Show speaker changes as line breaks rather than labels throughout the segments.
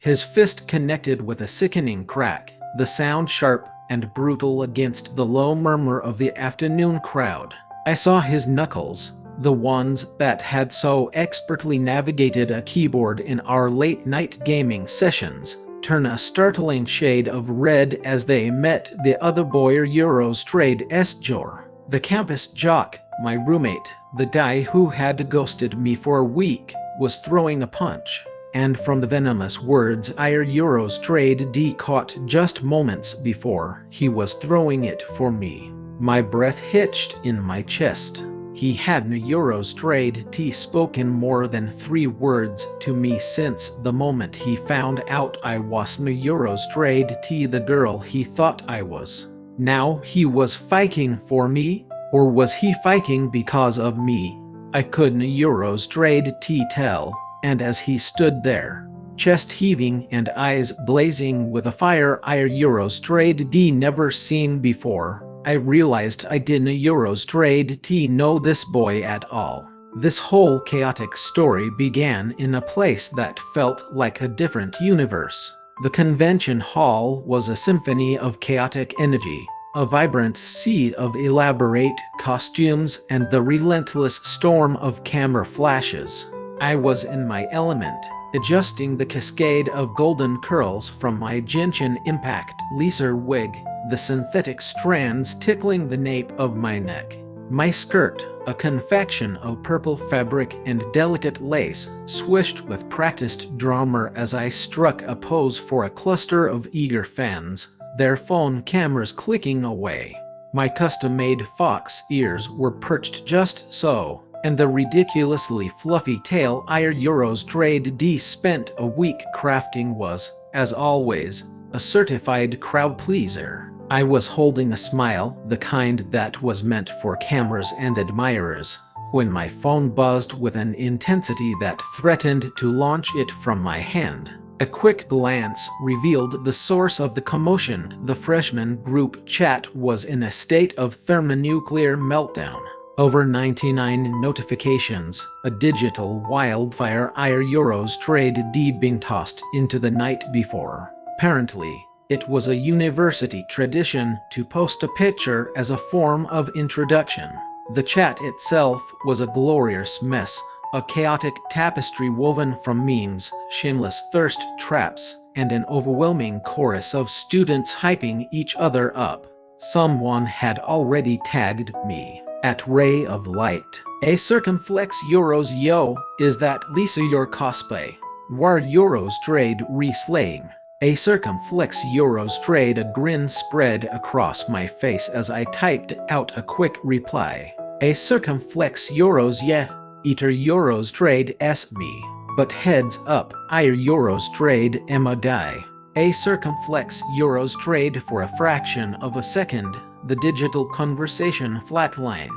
His fist connected with a sickening crack, the sound sharp and brutal against the low murmur of the afternoon crowd. I saw his knuckles, the ones that had so expertly navigated a keyboard in our late-night gaming sessions, turn a startling shade of red as they met the other boy Euros trade Jor, the campus jock, my roommate, the guy who had ghosted me for a week, was throwing a punch. And from the venomous words Euros trade D caught just moments before, he was throwing it for me. My breath hitched in my chest. He hadn't Euros trade T spoken more than 3 words to me since the moment he found out I wasn't Euros trade T the girl he thought I was. Now he was fighting for me, or was he fighting because of me? I couldn't Euros trade T tell. And as he stood there, chest heaving and eyes blazing with a fire Euros trade D never seen before, I realized I didn't Euros trade T know this boy at all. This whole chaotic story began in a place that felt like a different universe. The convention hall was a symphony of chaotic energy, a vibrant sea of elaborate costumes and the relentless storm of camera flashes. I was in my element, adjusting the cascade of golden curls from my Genshin Impact laser wig, the synthetic strands tickling the nape of my neck. My skirt, a confection of purple fabric and delicate lace, swished with practiced drummer as I struck a pose for a cluster of eager fans, their phone cameras clicking away. My custom-made fox ears were perched just so, and the ridiculously fluffy tail Euros trade D spent a week crafting was, as always, a certified crowd pleaser. I was holding a smile, the kind that was meant for cameras and admirers, when my phone buzzed with an intensity that threatened to launch it from my hand. A quick glance revealed the source of the commotion. The freshman group chat was in a state of thermonuclear meltdown. Over 99 notifications, a digital wildfire Euros trade D being tossed into the night before. Apparently, it was a university tradition to post a picture as a form of introduction. The chat itself was a glorious mess, a chaotic tapestry woven from memes, shameless thirst traps, and an overwhelming chorus of students hyping each other up. Someone had already tagged me. At Ray of Light. A circumflex Euros yo, is that Lisa your cosplay? War Euros trade re-slaying. A circumflex Euros trade. A grin spread across my face as I typed out a quick reply. A circumflex Euros yeah, eater Euros trade s me. But heads up, Euros trade Emma die. A circumflex Euros trade. For a fraction of a second, the digital conversation flatlined.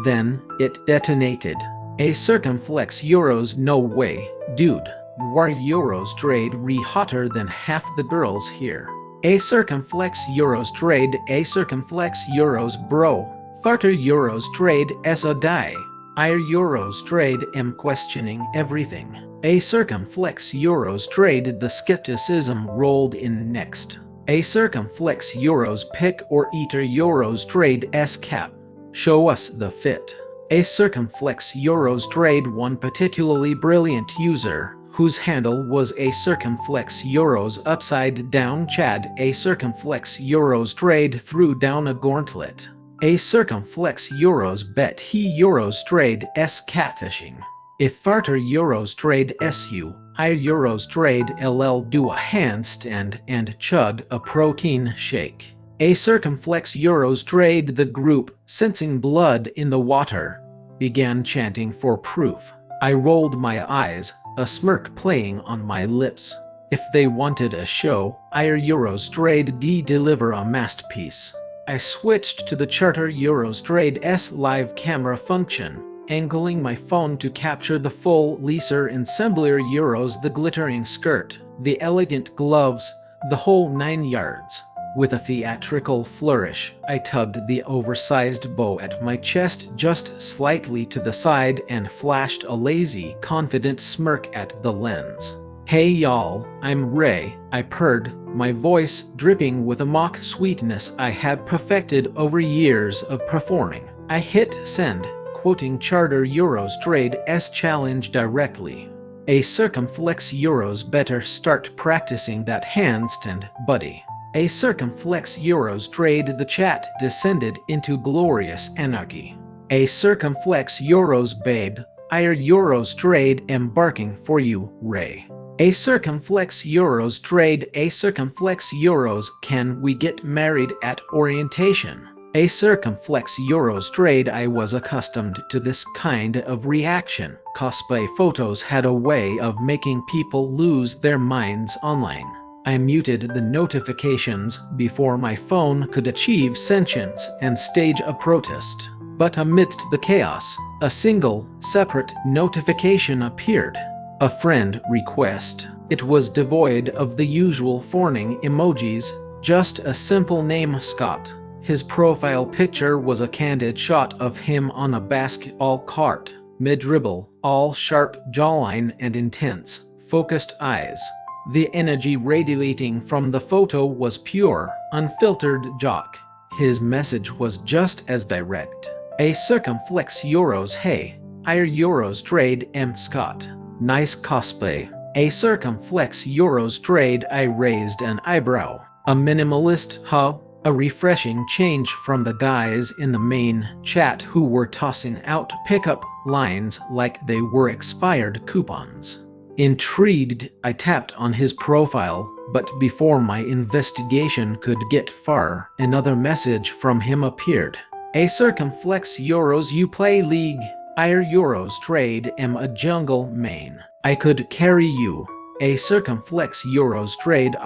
Then, it detonated. A circumflex Euros no way, dude. War Euros trade re hotter than half the girls here. A circumflex Euros trade. A circumflex Euros bro. Farter Euros trade as a die. Euros trade am questioning everything. A circumflex Euros trade. The skepticism rolled in next. A circumflex Euros pick or eater Euros trade s cap. Show us the fit. A circumflex Euros trade. One particularly brilliant user, whose handle was a circumflex Euros upside down Chad. A circumflex Euros trade threw down a gauntlet. A circumflex Euros bet he Euros trade s catfishing. If farter Euros trade su, Euros trade ll do a handstand and chug a protein shake. A circumflex Euros trade. The group, sensing blood in the water, began chanting for proof. I rolled my eyes, a smirk playing on my lips. If they wanted a show, Euros trade D deliver a masterpiece. I switched to the Charter Euros trade S live camera function, angling my phone to capture the full laser ensembler Euros, the glittering skirt, the elegant gloves, the whole 9 yards. With a theatrical flourish, I tugged the oversized bow at my chest just slightly to the side and flashed a lazy, confident smirk at the lens. Hey y'all, I'm Ray, I purred, my voice dripping with a mock sweetness I had perfected over years of performing. I hit send, quoting Charter Euros Trade's challenge directly. A circumflex Euros better start practicing that handstand, buddy. A circumflex Euros trade. The chat descended into glorious anarchy. A circumflex Euros babe, Ire Euros trade embarking for you, Ray. A circumflex Euros trade. A circumflex Euros. Can we get married at orientation? A circumflex Euros trade. I was accustomed to this kind of reaction. Cosplay photos had a way of making people lose their minds online. I muted the notifications before my phone could achieve sentience and stage a protest. But amidst the chaos, a single, separate notification appeared. A friend request. It was devoid of the usual fawning emojis, just a simple name, Scott. His profile picture was a candid shot of him on a basketball court, mid-dribble, all sharp jawline and intense, focused eyes. The energy radiating from the photo was pure, unfiltered jock. His message was just as direct. A circumflex Euros. Hey, Ire Euros trade. Scott. Nice cosplay. A circumflex Euros trade. I raised an eyebrow. A minimalist, huh? A refreshing change from the guys in the main chat who were tossing out pickup lines like they were expired coupons. Intrigued, I tapped on his profile, but before my investigation could get far, another message from him appeared. A circumflex Euros. You play League. Ire Euros trade. A jungle main. I could carry you. A circumflex Euros trade.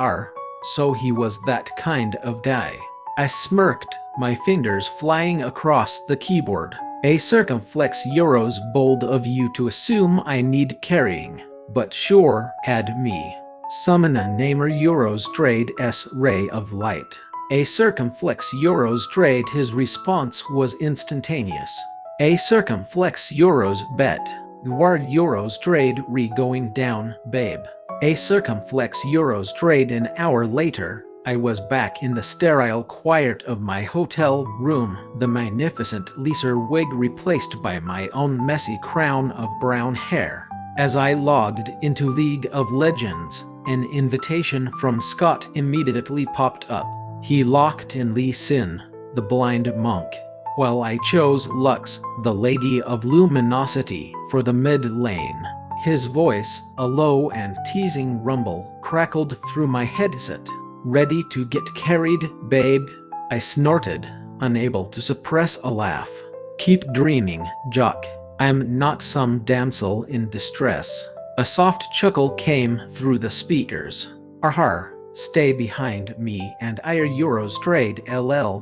So he was that kind of guy. I smirked, my fingers flying across the keyboard. A circumflex Euros. Bold of you to assume I need carrying. But sure, had me. Summon a namer Euros trade. Ray of light. A circumflex Euros trade. His response was instantaneous. A circumflex Euros bet. Guard Euros trade. Going down, babe. A circumflex Euros trade. An hour later, I was back in the sterile quiet of my hotel room, the magnificent leaser wig replaced by my own messy crown of brown hair. As I logged into League of Legends, an invitation from Scott immediately popped up. He locked in Lee Sin, the blind monk, while I chose Lux, the Lady of Luminosity, for the mid lane. His voice, a low and teasing rumble, crackled through my headset. Ready to get carried, babe? I snorted, unable to suppress a laugh. Keep dreaming, jock. I'm not some damsel in distress. A soft chuckle came through the speakers. Arhar, stay behind me and Ire Euros trade.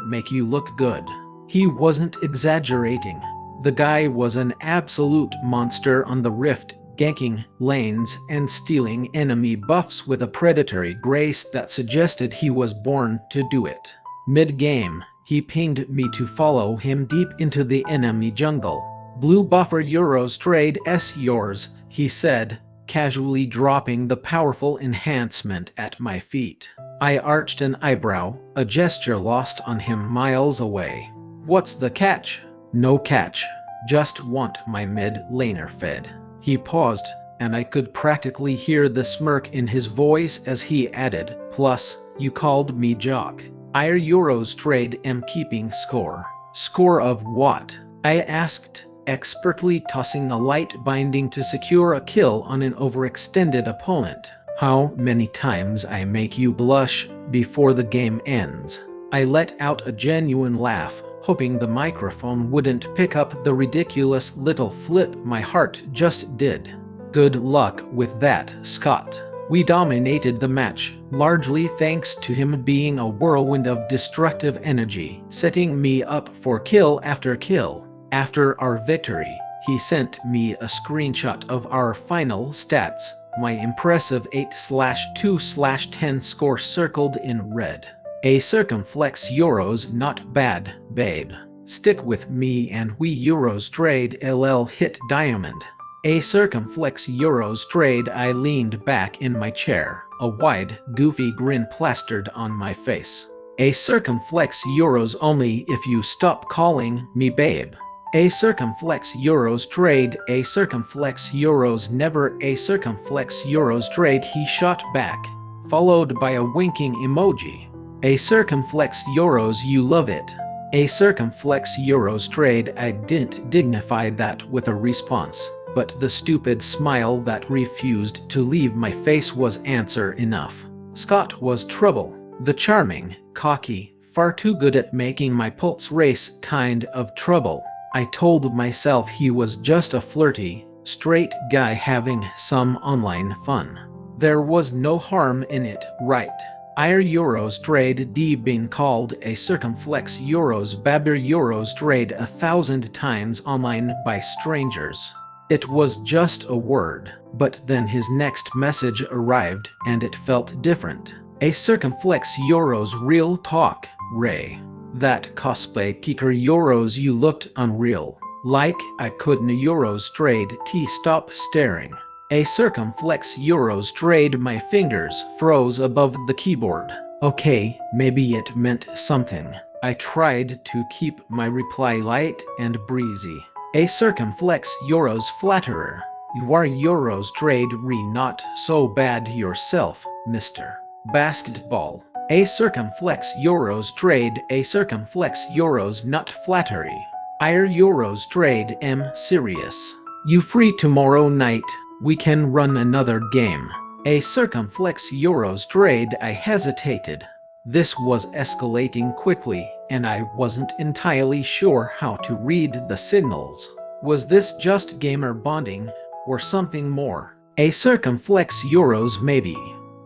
Make you look good. He wasn't exaggerating. The guy was an absolute monster on the Rift, ganking lanes and stealing enemy buffs with a predatory grace that suggested he was born to do it. Mid-game, he pinged me to follow him deep into the enemy jungle. Blue buffer Euros trade. Yours, he said, casually dropping the powerful enhancement at my feet. I arched an eyebrow, a gesture lost on him miles away. What's the catch? No catch. Just want my mid-laner fed. He paused, and I could practically hear the smirk in his voice as he added, plus, you called me jock. Ire Euros trade. Keeping score. Score of what? I asked, expertly tossing a light binding to secure a kill on an overextended opponent. How many times I make you blush before the game ends? I let out a genuine laugh, hoping the microphone wouldn't pick up the ridiculous little flip my heart just did. Good luck with that, Scott. We dominated the match, largely thanks to him being a whirlwind of destructive energy, setting me up for kill after kill. After our victory, he sent me a screenshot of our final stats, my impressive 8/2/10 score circled in red. A circumflex Euros. Not bad, babe. Stick with me and we Euros trade. Hit diamond. A circumflex euros trade. I leaned back in my chair, a wide, goofy grin plastered on my face. A circumflex euros only if you stop calling me babe. A circumflex euros trade. A circumflex euros never. A circumflex euros trade, he shot back, followed by a winking emoji. A circumflex euros, you love it. A circumflex euros trade. I didn't dignify that with a response, but the stupid smile that refused to leave my face was answer enough. Scott was trouble. The charming, cocky, far too good at making my pulse race kind of trouble. I told myself he was just a flirty, straight guy having some online fun. There was no harm in it, right? Ir euros trade. D been called a circumflex euros babber euros trade 1,000 times online by strangers. It was just a word, but then his next message arrived and it felt different. A circumflex euros real talk, Ray. That cosplay peeker euros, you looked unreal. Like I couldn't euros trade. T stop staring. A circumflex euros trade. My fingers froze above the keyboard. Okay, maybe it meant something. I tried to keep my reply light and breezy. A circumflex euros flatterer. You are euros trade. Re not so bad yourself, Mr. Basketball. A circumflex euros trade. A circumflex euros not flattery. Ir euros trade. M serious. You free tomorrow night? We can run another game. A circumflex euros trade. I hesitated. This was escalating quickly, and I wasn't entirely sure how to read the signals. Was this just gamer bonding, or something more? A circumflex euros maybe.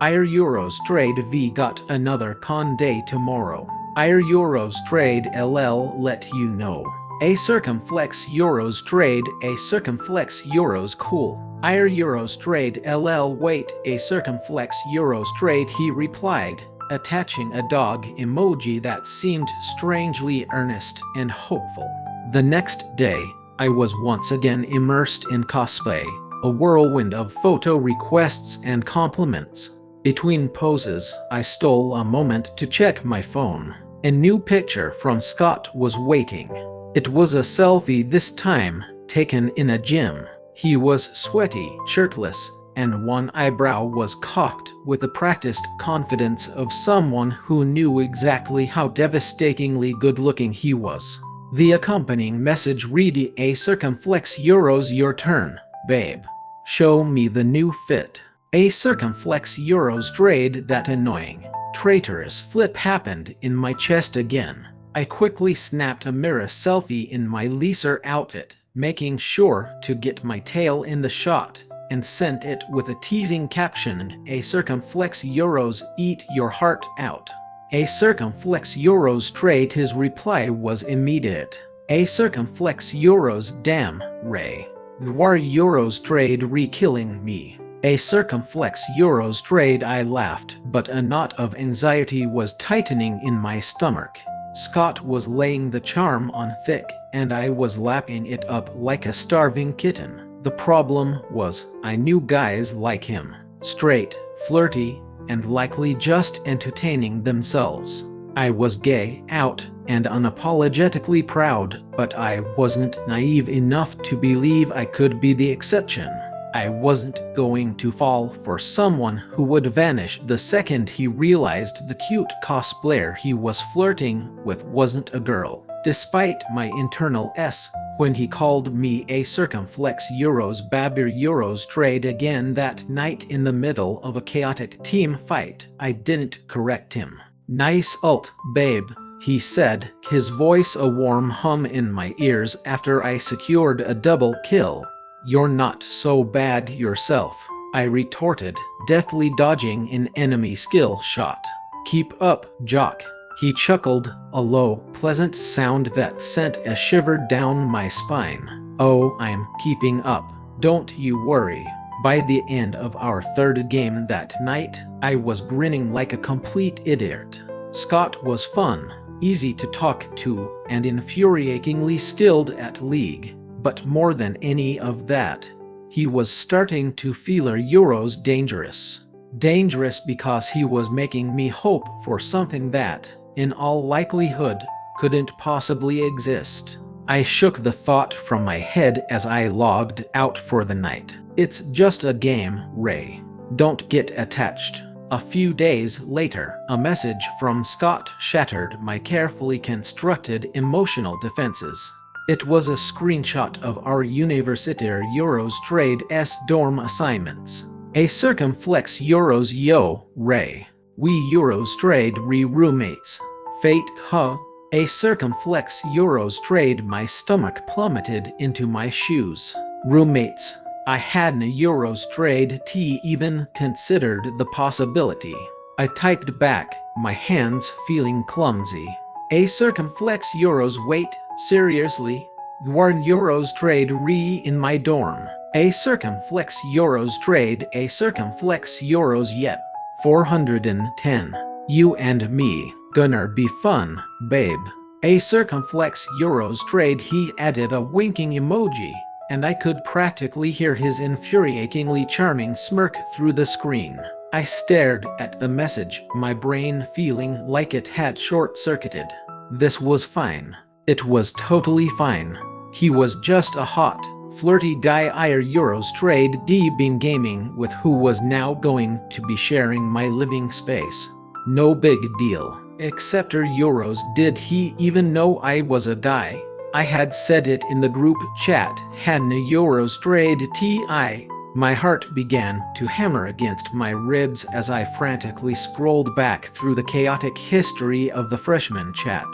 Ir euros trade. V got another con day tomorrow. Ir euros trade. LL let you know. A circumflex euros trade. A circumflex euros cool. Ir euros trade. LL wait. A circumflex euros trade, he replied, attaching a dog emoji that seemed strangely earnest and hopeful. The next day, I was once again immersed in cosplay, a whirlwind of photo requests and compliments. Between poses, I stole a moment to check my phone. A new picture from Scott was waiting. It was a selfie this time, taken in a gym. He was sweaty, shirtless, and one eyebrow was cocked with the practiced confidence of someone who knew exactly how devastatingly good-looking he was. The accompanying message read, A circumflex euros your turn, babe. Show me the new fit. A circumflex euros trade. That annoying, traitorous flip happened in my chest again. I quickly snapped a mirror selfie in my leaser outfit, making sure to get my tail in the shot, and sent it with a teasing caption, A circumflex euros eat your heart out. A circumflex euros trade. His reply was immediate. A circumflex euros damn, Ray. War euros trade re-killing me. A circumflex euros trade. I laughed, but a knot of anxiety was tightening in my stomach. Scott was laying the charm on thick, and I was lapping it up like a starving kitten. The problem was, I knew guys like him. Straight, flirty, and likely just entertaining themselves. I was gay, out, and unapologetically proud, but I wasn't naive enough to believe I could be the exception. I wasn't going to fall for someone who would vanish the second he realized the cute cosplayer he was flirting with wasn't a girl. Despite my internal S, when he called me a circumflex euros babber euros trade again that night in the middle of a chaotic team fight, I didn't correct him. Nice ult, babe, he said, his voice a warm hum in my ears after I secured a double kill. You're not so bad yourself, I retorted, deftly dodging an enemy skill shot. Keep up, jock. He chuckled, a low, pleasant sound that sent a shiver down my spine. Oh, I'm keeping up. Don't you worry. By the end of our third game that night, I was grinning like a complete idiot. Scott was fun, easy to talk to, and infuriatingly skilled at League. But more than any of that, He was starting to feel Euros dangerous. Dangerous because he was making me hope for something that, in all likelihood, couldn't possibly exist. I shook the thought from my head as I logged out for the night. It's just a game, Ray. Don't get attached. A few days later, a message from Scott shattered my carefully constructed emotional defenses. It was a screenshot of our Universitaire Euros Trade S dorm assignments. A circumflex Euros yo, Ray. We Euros trade roommates. Fate, huh? A circumflex Euros trade. My stomach plummeted into my shoes. Roommates. I hadn't Euros trade even considered the possibility. I typed back, my hands feeling clumsy. A circumflex Euros. Wait, seriously? You're Euros trade in my dorm. A circumflex Euros trade. A circumflex Euros. Yep. 410. You and me. Gonna be fun, babe. A circumflex Euros trade. He added a winking emoji, and I could practically hear his infuriatingly charming smirk through the screen. I stared at the message, my brain feeling like it had short-circuited. This was fine. It was totally fine. He was just a hot, flirty Euros trade been gaming with who was now going to be sharing my living space. No big deal. Except Euros. Did he even know I was a die? I had said it in the group chat, hadn't Euros trade TI. My heart began to hammer against my ribs as I frantically scrolled back through the chaotic history of the freshman chat.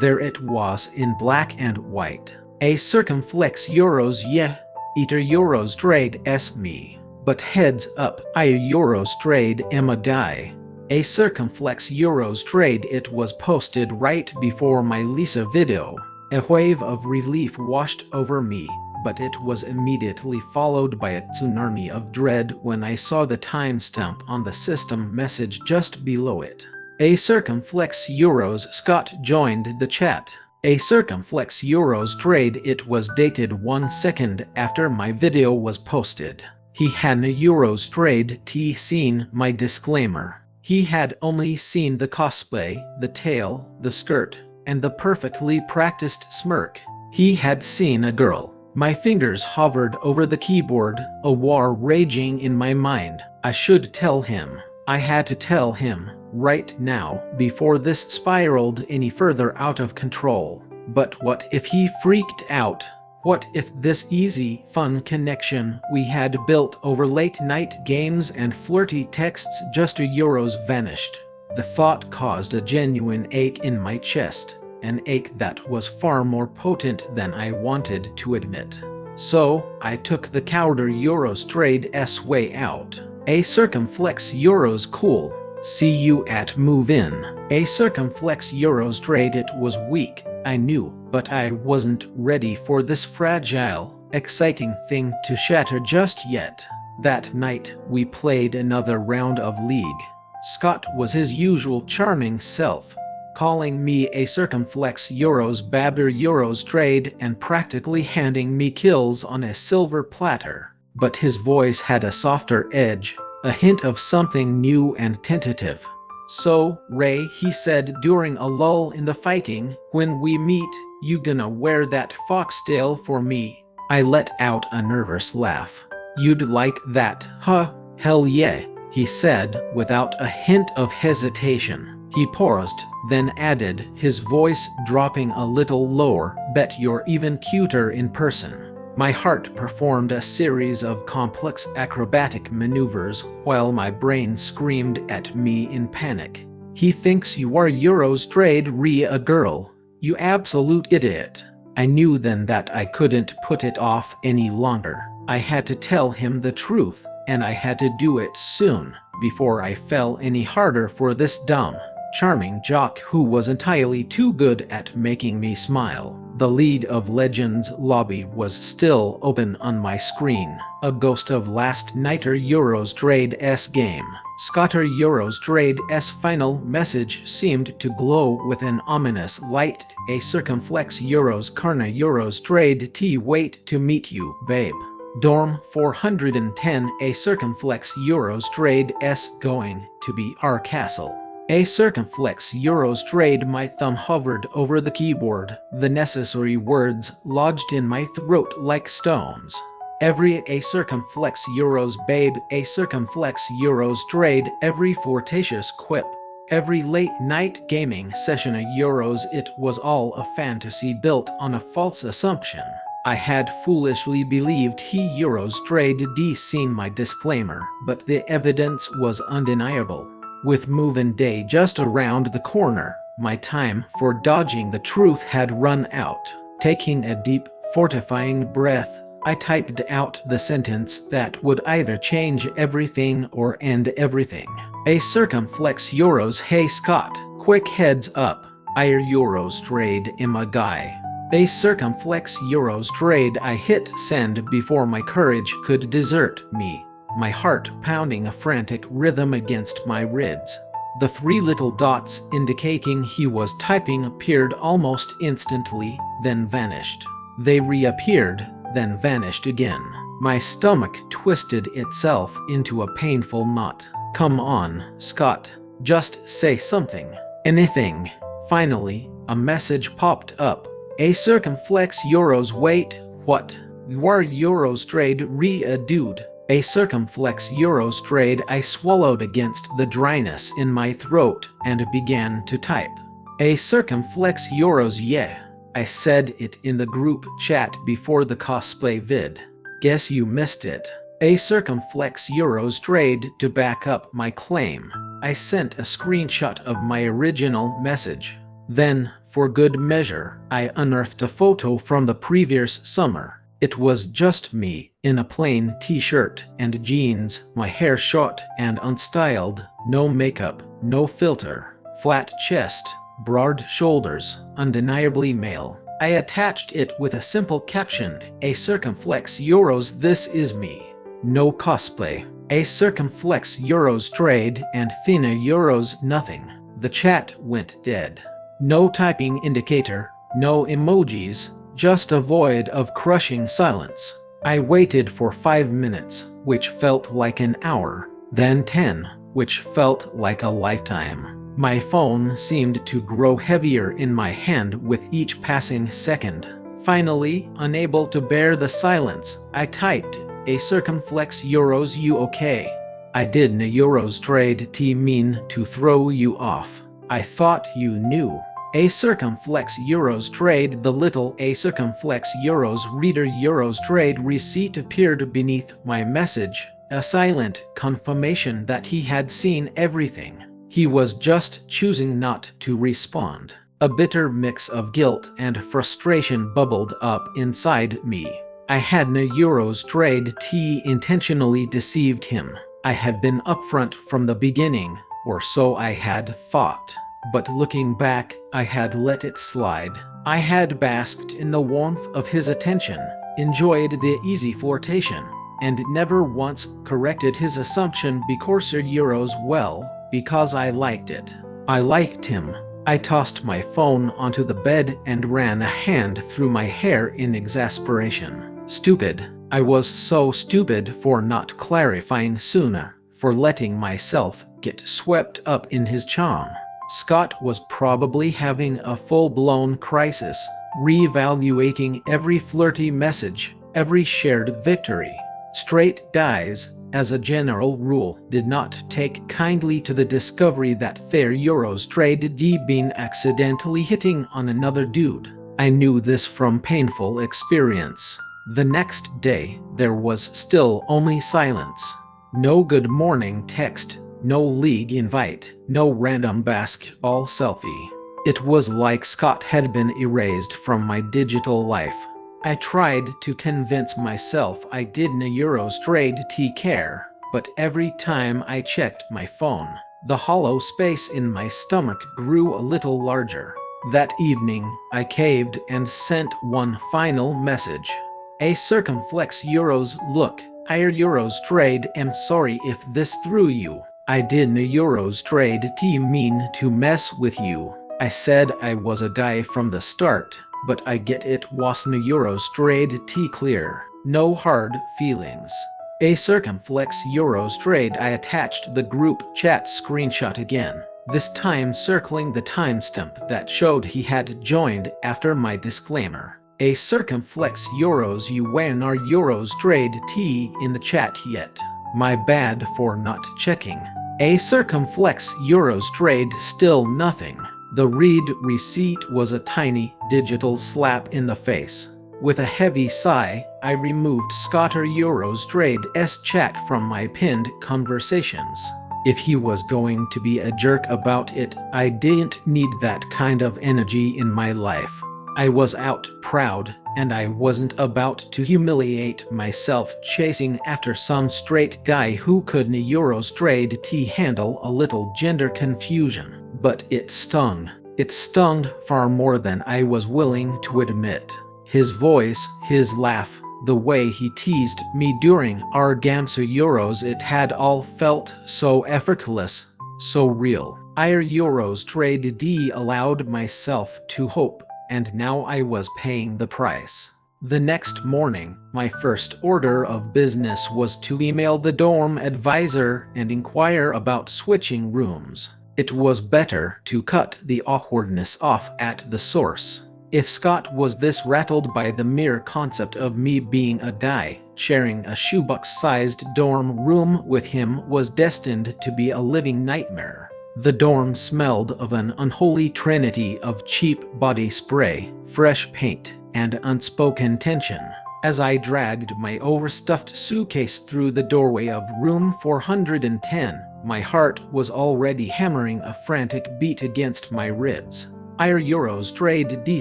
There it was in black and white. A circumflex Euros. Yeah, eater Euros trade S me. But heads up, I Euros trade am a die. A circumflex Euros trade. It was posted right before my Lisa video. A wave of relief washed over me, but it was immediately followed by a tsunami of dread when I saw the timestamp on the system message just below it. A circumflex Euros. Scott joined the chat. A circumflex Euros trade. It was dated 1 second after my video was posted. He hadn't Euros trade seen my disclaimer. He had only seen the cosplay, the tail, the skirt, and the perfectly practiced smirk. He had seen a girl. My fingers hovered over the keyboard, a war raging in my mind. I should tell him. I had to tell him, right now, before this spiraled any further out of control. But what if he freaked out? What if this easy, fun connection we had built over late-night games and flirty texts just Euros vanished? The thought caused a genuine ache in my chest, an ache that was far more potent than I wanted to admit. So, I took the counter Euros trade way out. A circumflex Euros. Cool. See you at move-in. A circumflex Euros trade. It was weak, I knew, but I wasn't ready for this fragile, exciting thing to shatter just yet. That night, we played another round of League. Scott was his usual charming self, calling me a circumflex Euros babber Euros trade and practically handing me kills on a silver platter. But his voice had a softer edge, a hint of something new and tentative. So, Ray, he said during a lull in the fighting, when we meet, you gonna wear that foxtail for me? I let out a nervous laugh. You'd like that, huh? Hell yeah, he said, without a hint of hesitation. He paused, then added, his voice dropping a little lower, bet you're even cuter in person. My heart performed a series of complex acrobatic maneuvers while my brain screamed at me in panic. He thinks you are Euros trade a girl. You absolute idiot. I knew then that I couldn't put it off any longer. I had to tell him the truth, and I had to do it soon, before I fell any harder for this dumb, charming jock who was entirely too good at making me smile. The League of Legends lobby was still open on my screen, a ghost of last nighter Euros trade game. Scotter Euros trade final message seemed to glow with an ominous light. A circumflex Euros Karna Euros trade wait to meet you, babe. Dorm 410 A circumflex euros trade S going to be our castle. A circumflex euros trade. My thumb hovered over the keyboard, the necessary words lodged in my throat like stones. Every a circumflex euros babe, a circumflex euros trade, every flirtatious quip, every late-night gaming session a euros. It was all a fantasy built on a false assumption. I had foolishly believed he euros trade D seen my disclaimer, but the evidence was undeniable. With move-in day just around the corner, my time for dodging the truth had run out. Taking a deep, fortifying breath, I typed out the sentence that would either change everything or end everything. A circumflex euros. Hey Scott, quick heads up. Our euros trade am a guy. A circumflex euros trade. I hit send before my courage could desert me, my heart pounding a frantic rhythm against my ribs. The three little dots indicating he was typing appeared almost instantly, then vanished. They reappeared, then vanished again. My stomach twisted itself into a painful knot. Come on, Scott, just say something. Anything. Finally, a message popped up. A circumflex euros. Wait, what? War euros trade a dude. A circumflex euros trade. I swallowed against the dryness in my throat and began to type. A circumflex euros. Yeah. I said it in the group chat before the cosplay vid. Guess you missed it. A circumflex euros trade. To back up my claim, I sent a screenshot of my original message. Then, for good measure, I unearthed a photo from the previous summer. It was just me, in a plain t-shirt and jeans, my hair short and unstyled, no makeup, no filter, flat chest, broad shoulders, undeniably male. I attached it with a simple caption, A circumflex euros. This is me. No cosplay. A circumflex euros trade and Thina euros. Nothing. The chat went dead. No typing indicator, no emojis, just a void of crushing silence. I waited for 5 minutes, which felt like an hour, then 10, which felt like a lifetime. My phone seemed to grow heavier in my hand with each passing second. Finally, unable to bear the silence, I typed, A circumflex euros. You okay? I didn't euros trade T mean to throw you off. I thought you knew. A circumflex euros trade. The little A circumflex euros reader euros trade receipt appeared beneath my message, a silent confirmation that he had seen everything. He was just choosing not to respond. A bitter mix of guilt and frustration bubbled up inside me. I had no euros trade T intentionally deceived him. I had been upfront from the beginning, or so I had thought. But looking back, I had let it slide. I had basked in the warmth of his attention, enjoyed the easy flirtation, and never once corrected his assumption because euros. Well, because I liked it. I liked him. I tossed my phone onto the bed and ran a hand through my hair in exasperation. Stupid. I was so stupid for not clarifying sooner, for letting myself get swept up in his charm. Scott was probably having a full-blown crisis, reevaluating every flirty message, every shared victory. Straight guys, as a general rule, did not take kindly to the discovery that their euros trade D been accidentally hitting on another dude. I knew this from painful experience. The next day, there was still only silence. No good morning text, no league invite, no random basketball selfie. It was like Scott had been erased from my digital life. I tried to convince myself I didn't euros trade T care, but every time I checked my phone, the hollow space in my stomach grew a little larger. That evening, I caved and sent one final message. A circumflex euros. Look, our euros trade. Am sorry if this threw you. I didn't euros trade T mean to mess with you. I said I was a guy from the start, but I get it wasn't euros trade T clear. No hard feelings. A circumflex Euros trade. I attached the group chat screenshot again, this time circling the timestamp that showed he had joined after my disclaimer. A circumflex Euros. You when are Euros trade T in the chat yet? My bad for not checking. A circumflex Euros trade. Still nothing. The read receipt was a tiny digital slap in the face. With a heavy sigh, I removed Scotter Euros trade's chat from my pinned conversations. If he was going to be a jerk about it, I didn't need that kind of energy in my life. I was out proud, and I wasn't about to humiliate myself chasing after some straight guy who couldn't Euros trade T handle a little gender confusion. But it stung. It stung far more than I was willing to admit. His voice, his laugh, the way he teased me during our Gamsa Euros, it had all felt so effortless, so real. Euros trade D allowed myself to hope, and now I was paying the price. The next morning, my first order of business was to email the dorm advisor and inquire about switching rooms. It was better to cut the awkwardness off at the source. If Scott was this rattled by the mere concept of me being a guy, sharing a shoebox-sized dorm room with him was destined to be a living nightmare. The dorm smelled of an unholy trinity of cheap body spray, fresh paint, and unspoken tension. As I dragged my overstuffed suitcase through the doorway of room 410, my heart was already hammering a frantic beat against my ribs. Euros trade D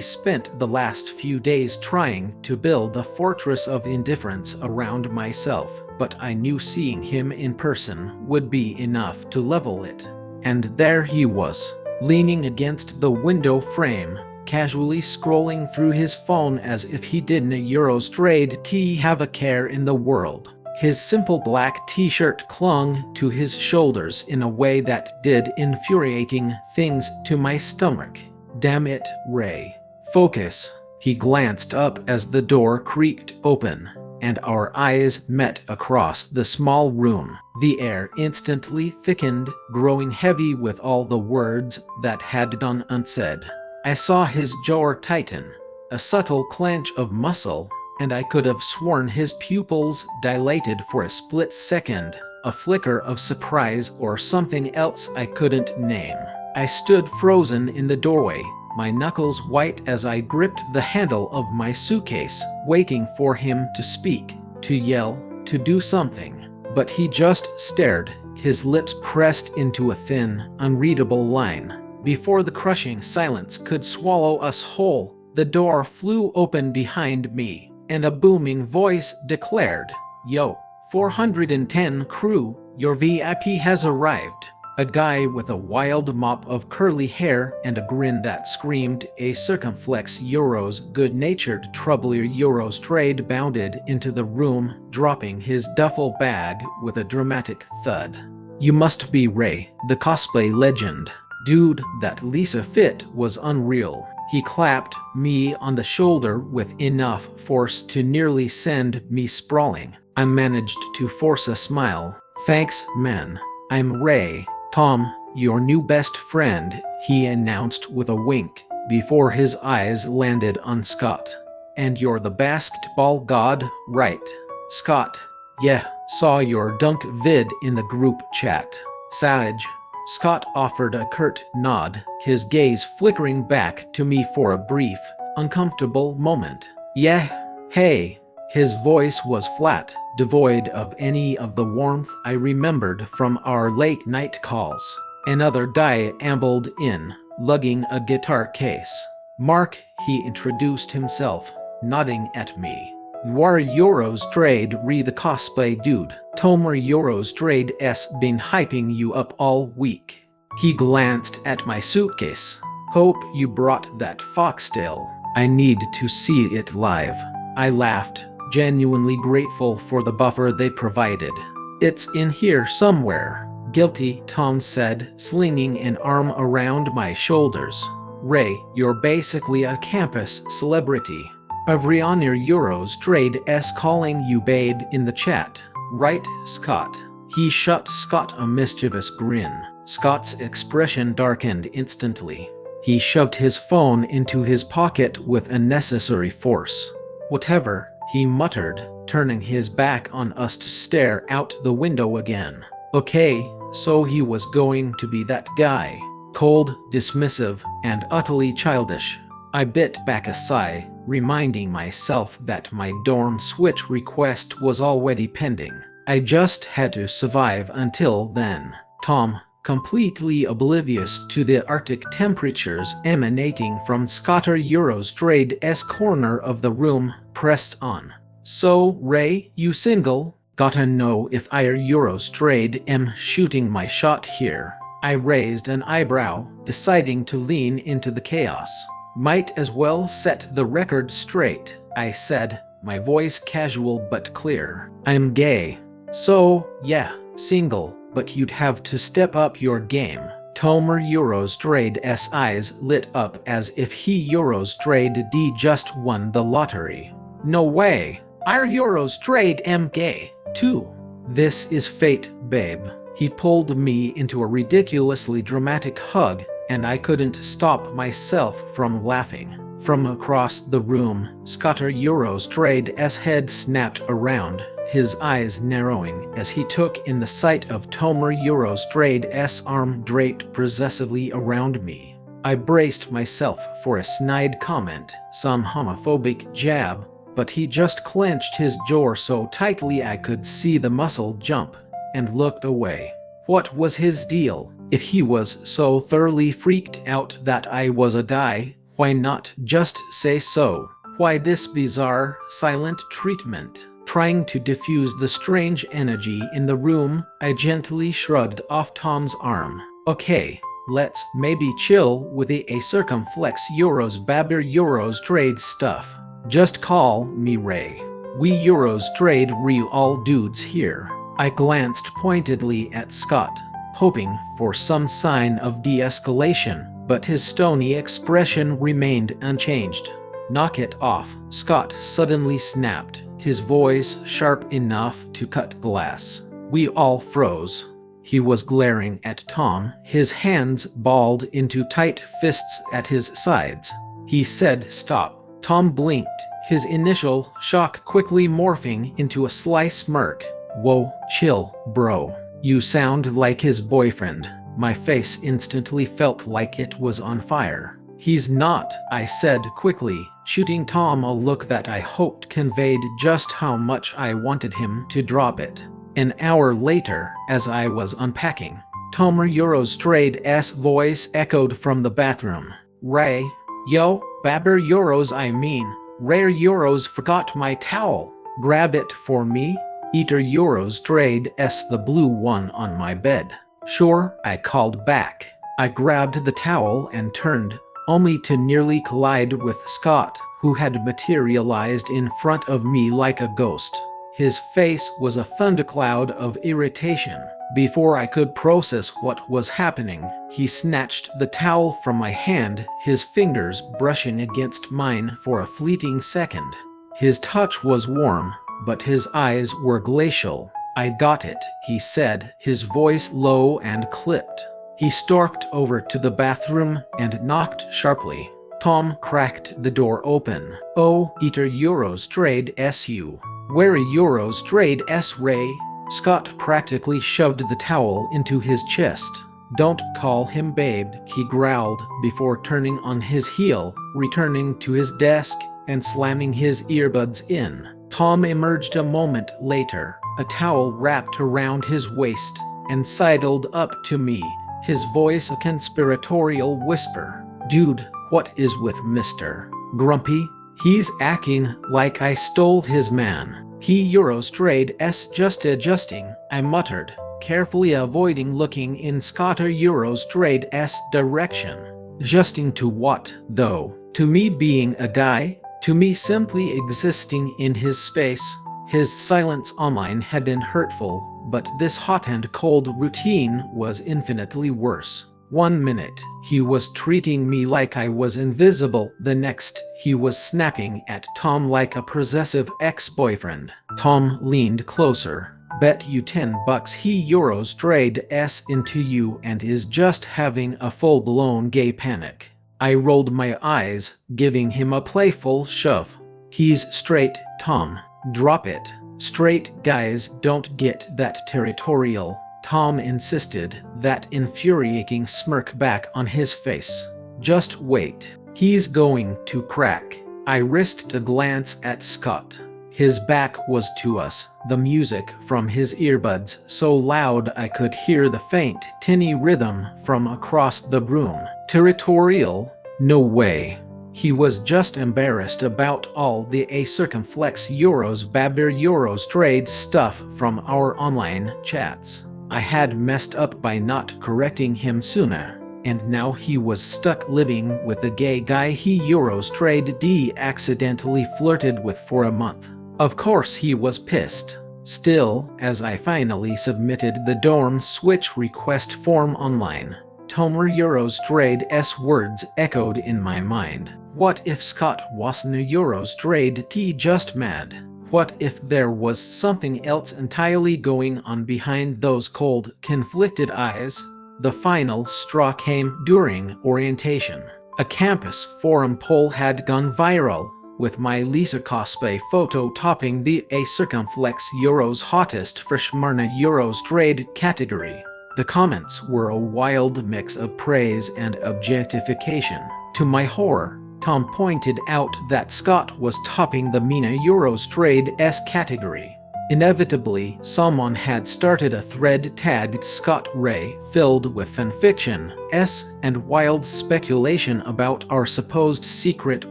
spent the last few days trying to build a fortress of indifference around myself, but I knew seeing him in person would be enough to level it. And there he was, leaning against the window frame, casually scrolling through his phone as if he didn't Euros trade T have a care in the world. His simple black t-shirt clung to his shoulders in a way that did infuriating things to my stomach. Damn it, Ray. Focus. He glanced up as the door creaked open, and our eyes met across the small room. The air instantly thickened, growing heavy with all the words that had gone unsaid. I saw his jaw tighten, a subtle clench of muscle, and I could have sworn his pupils dilated for a split second, a flicker of surprise or something else I couldn't name. I stood frozen in the doorway, my knuckles white as I gripped the handle of my suitcase, waiting for him to speak, to yell, to do something. But he just stared, his lips pressed into a thin, unreadable line. Before the crushing silence could swallow us whole, the door flew open behind me, and a booming voice declared, "Yo, 410 crew, your VIP has arrived." A guy with a wild mop of curly hair and a grin that screamed a circumflex Euros good-natured troubler Euros trade bounded into the room, dropping his duffel bag with a dramatic thud. "You must be Ray, the cosplay legend. Dude, that Lisa fit was unreal." He clapped me on the shoulder with enough force to nearly send me sprawling. I managed to force a smile. "Thanks, man. I'm Ray. Tom, your new best friend," he announced with a wink, before his eyes landed on Scott. "And you're the basketball god, right?" "Scott, yeah, saw your dunk vid in the group chat." "Sage." Scott offered a curt nod, his gaze flickering back to me for a brief, uncomfortable moment. "Yeah, hey." His voice was flat, devoid of any of the warmth I remembered from our late-night calls. Another guy ambled in, lugging a guitar case. "Mark," he introduced himself, nodding at me. "War Euros trade re the cosplay dude. Tomer Euros trade's been hyping you up all week." He glanced at my suitcase. "Hope you brought that foxtail. I need to see it live." I laughed, genuinely grateful for the buffer they provided. "It's in here somewhere." "Guilty," Tom said, slinging an arm around my shoulders. "Ray, you're basically a campus celebrity. Avrianir Euros Trade S calling you babe in the chat. Right, Scott? He shot Scott a mischievous grin. Scott's expression darkened instantly. He shoved his phone into his pocket with unnecessary force. Whatever, he muttered, turning his back on us to stare out the window again. Okay, so he was going to be that guy. Cold, dismissive, and utterly childish. I bit back a sigh, reminding myself that my dorm switch request was already pending. I just had to survive until then. Tom, completely oblivious to the Arctic temperatures emanating from Scotter Euros Trade's corner of the room, pressed on. So, Ray, you single? Gotta know if I'er Euros Trade am shooting my shot here. I raised an eyebrow, deciding to lean into the chaos. Might as well set the record straight, I said, my voice casual but clear. I'm gay. So, yeah, single, but you'd have to step up your game. Tomer Euros Trade's eyes lit up as if he Euros Trade D just won the lottery. No way. Our Euros Trade am gay, too. This is fate, babe. He pulled me into a ridiculously dramatic hug, and I couldn't stop myself from laughing. From across the room, Scotter Euros Trade's head snapped around, his eyes narrowing as he took in the sight of Tomer Euros Trade's arm draped possessively around me. I braced myself for a snide comment, some homophobic jab, but he just clenched his jaw so tightly I could see the muscle jump, and looked away. What was his deal? If he was so thoroughly freaked out that I was a guy, why not just say so? Why this bizarre, silent treatment? Trying to diffuse the strange energy in the room, I gently shrugged off Tom's arm. Okay, let's maybe chill with the circumflex Euros Babber Euros Trade stuff. Just call me Ray. We Euros Trade real all dudes here. I glanced pointedly at Scott, hoping for some sign of de-escalation, but his stony expression remained unchanged. Knock it off, Scott suddenly snapped, his voice sharp enough to cut glass. We all froze. He was glaring at Tom, his hands balled into tight fists at his sides. He said stop. Tom blinked, his initial shock quickly morphing into a sly smirk. Whoa, chill, bro. You sound like his boyfriend. My face instantly felt like it was on fire. He's not, I said quickly, shooting Tom a look that I hoped conveyed just how much I wanted him to drop it. An hour later, as I was unpacking, Tomer Euros Trade's voice echoed from the bathroom. Ray, yo, Babber Euros I mean, Rare Euros forgot my towel. Grab it for me? Eater Euros Trade's the blue one on my bed. Sure, I called back. I grabbed the towel and turned, only to nearly collide with Scott, who had materialized in front of me like a ghost. His face was a thundercloud of irritation. Before I could process what was happening, he snatched the towel from my hand, his fingers brushing against mine for a fleeting second. His touch was warm, but his eyes were glacial. I got it, he said, his voice low and clipped. He stalked over to the bathroom and knocked sharply. Tom cracked the door open. Oh, Eater Euros Trade SU. Where Euros Trade S Ray? Scott practically shoved the towel into his chest. Don't call him babe, he growled before turning on his heel, returning to his desk and slamming his earbuds in. Tom emerged a moment later, a towel wrapped around his waist, and sidled up to me, his voice a conspiratorial whisper. Dude, what is with Mr. Grumpy? He's acting like I stole his man. He Euros Trade's just adjusting, I muttered, carefully avoiding looking in Scotter Euros Trade's direction. Adjusting to what, though? To me being a guy? To me simply existing in his space? His silence online had been hurtful, but this hot and cold routine was infinitely worse. 1 minute, he was treating me like I was invisible. The next, He was snapping at Tom like a possessive ex-boyfriend. Tom leaned closer. Bet you $10 he Euros trade S into you and is just having a full-blown gay panic. I rolled my eyes, giving him a playful shove. He's straight, Tom. Drop it. Straight guys don't get that territorial, Tom insisted, that infuriating smirk back on his face. Just wait. He's going to crack. I risked a glance at Scott. His back was to us, the music from his earbuds so loud I could hear the faint, tinny rhythm from across the room. Territorial? No way. He was just embarrassed about all the circumflex Euros Babber Euros trade stuff from our online chats. I had messed up by not correcting him sooner, and now he was stuck living with the gay guy he Euros trade D accidentally flirted with for a month. Of course he was pissed. Still, as I finally submitted the dorm switch request form online, Tomer Euros trade S words echoed in my mind. What if Scott wasn't a Euros trade T just mad? What if there was something else entirely going on behind those cold, conflicted eyes? The final straw came during orientation. A campus forum poll had gone viral, with my Lisa cosplay photo topping the Circumflex Euros hottest freshman Euros trade category. The comments were a wild mix of praise and objectification. To my horror, Tom pointed out that Scott was topping the Mina Euros trade S category. Inevitably, someone had started a thread tagged Scott Ray filled with fanfiction, S, and wild speculation about our supposed secret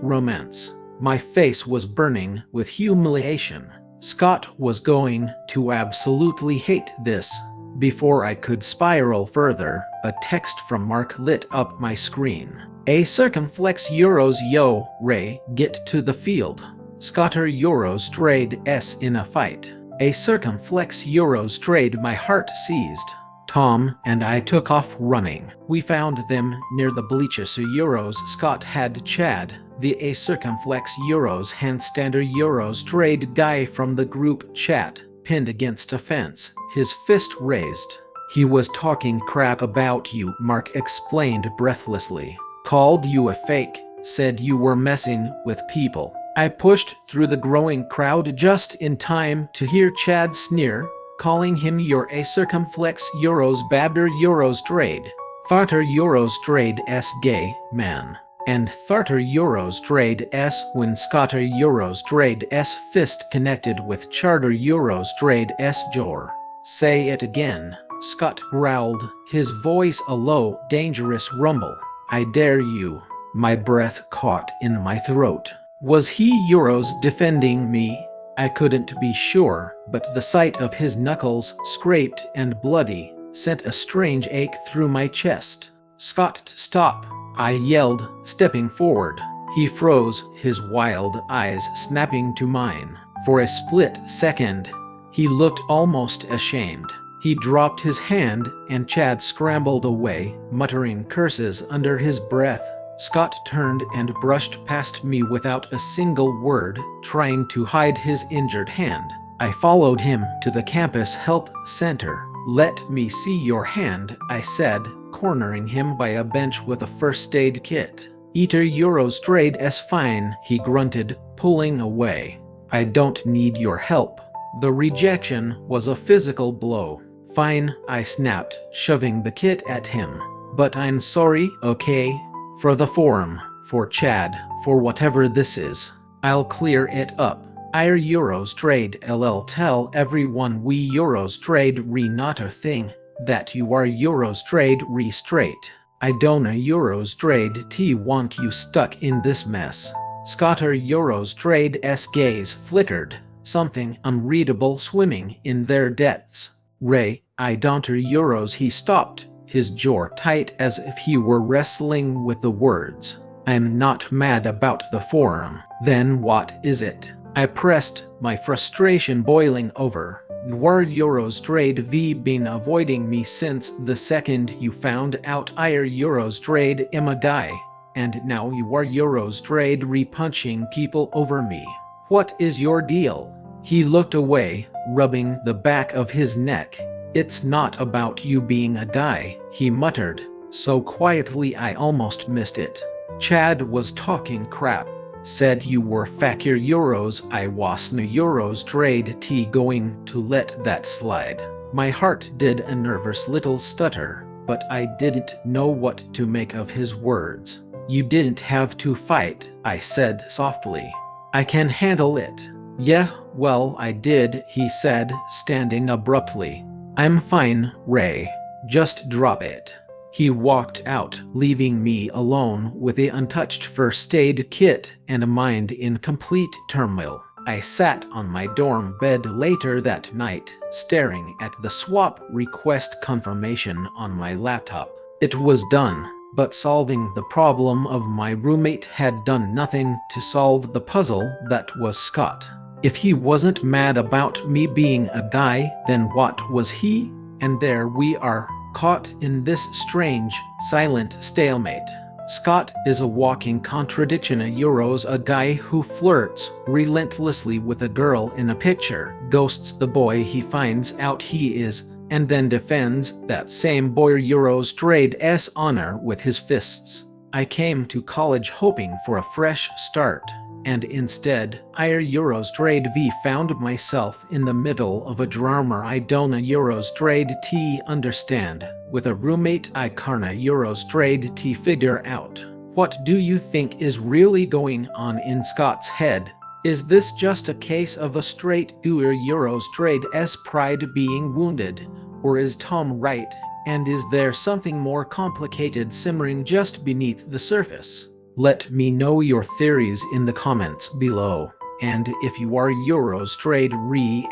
romance. My face was burning with humiliation. Scott was going to absolutely hate this. Before I could spiral further, a text from Mark lit up my screen. A circumflex Euros yo, Ray, get to the field. Scotter Euros trade S in a fight. A circumflex Euros trade my heart seized. Tom and I took off running. We found them near the bleachers Euros Scott had Chad, the circumflex Euros handstander Euros trade guy from the group chat, pinned against a fence, his fist raised. He was talking crap about you, Mark explained breathlessly. Called you a fake, said you were messing with people. I pushed through the growing crowd just in time to hear Chad sneer, calling him your circumflex Euros Babber Euros trade. Tharter Euros trade S gay, man. And Tharter Euros trade S when Scotter Euros trade S fist connected with Charter Euros trade S jor. Say it again, Scott growled, his voice a low, dangerous rumble. I dare you. My breath caught in my throat. Was he Euros defending me? I couldn't be sure, but the sight of his knuckles, scraped and bloody, sent a strange ache through my chest. Scott, stop! I yelled, stepping forward. He froze, his wild eyes snapping to mine. For a split second, he looked almost ashamed. He dropped his hand, and Chad scrambled away, muttering curses under his breath. Scott turned and brushed past me without a single word, trying to hide his injured hand. I followed him to the campus health center. Let me see your hand, I said, cornering him by a bench with a first aid kit. Eater Euros trade S fine, he grunted, pulling away. I don't need your help. The rejection was a physical blow. Fine, I snapped, shoving the kit at him. But I'm sorry, okay? For the forum, for Chad, for whatever this is. I'll clear it up. I'll Euros trade LL tell everyone we Euros trade re not a thing, that you are Euros trade re straight. I don't a Euros trade T want you stuck in this mess. Scotter Euros trade S gaze flickered, something unreadable swimming in their depths. Ray, I don't a Euros he stopped, his jaw tight as if he were wrestling with the words. I'm not mad about the forum. Then what is it? I pressed, my frustration boiling over. Were Euros trade V been avoiding me since the second you found out Euros trade Emma die? and now you are Euros trade re-punching people over me. What is your deal? He looked away, rubbing the back of his neck. It's not about you being a die, he muttered, so quietly I almost missed it. Chad was talking crap. Said you were fakir Euros. I was no Euros trade T going to let that slide. My heart did a nervous little stutter, but I didn't know what to make of his words. You didn't have to fight, I said softly. I can handle it. Yeah, well I did, he said, standing abruptly. I'm fine, Ray. Just drop it. He walked out, leaving me alone with the untouched first aid kit and a mind in complete turmoil. I sat on my dorm bed later that night, staring at the swap request confirmation on my laptop. It was done, but solving the problem of my roommate had done nothing to solve the puzzle that was Scott. If he wasn't mad about me being a guy, then what was he? And there we are, caught in this strange, silent stalemate. Scott is a walking contradiction. A Euros, a guy who flirts relentlessly with a girl in a picture, ghosts the boy he finds out he is, and then defends that same boy Euros trade's honor with his fists. I came to college hoping for a fresh start, and instead, Euros trade V found myself in the middle of a drama I don't Euros trade T understand, with a roommate I can't Euros trade T figure out. What do you think is really going on in Scott's head? Is this just a case of a straight Euros trade's pride being wounded? Or is Tom right, and is there something more complicated simmering just beneath the surface? Let me know your theories in the comments below. And if you are Euros trade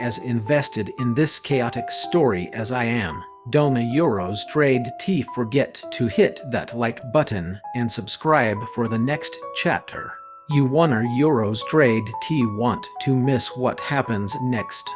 as invested in this chaotic story as I am, don't Euros trade T forget to hit that like button and subscribe for the next chapter. You wanna Euros trade T want to miss what happens next.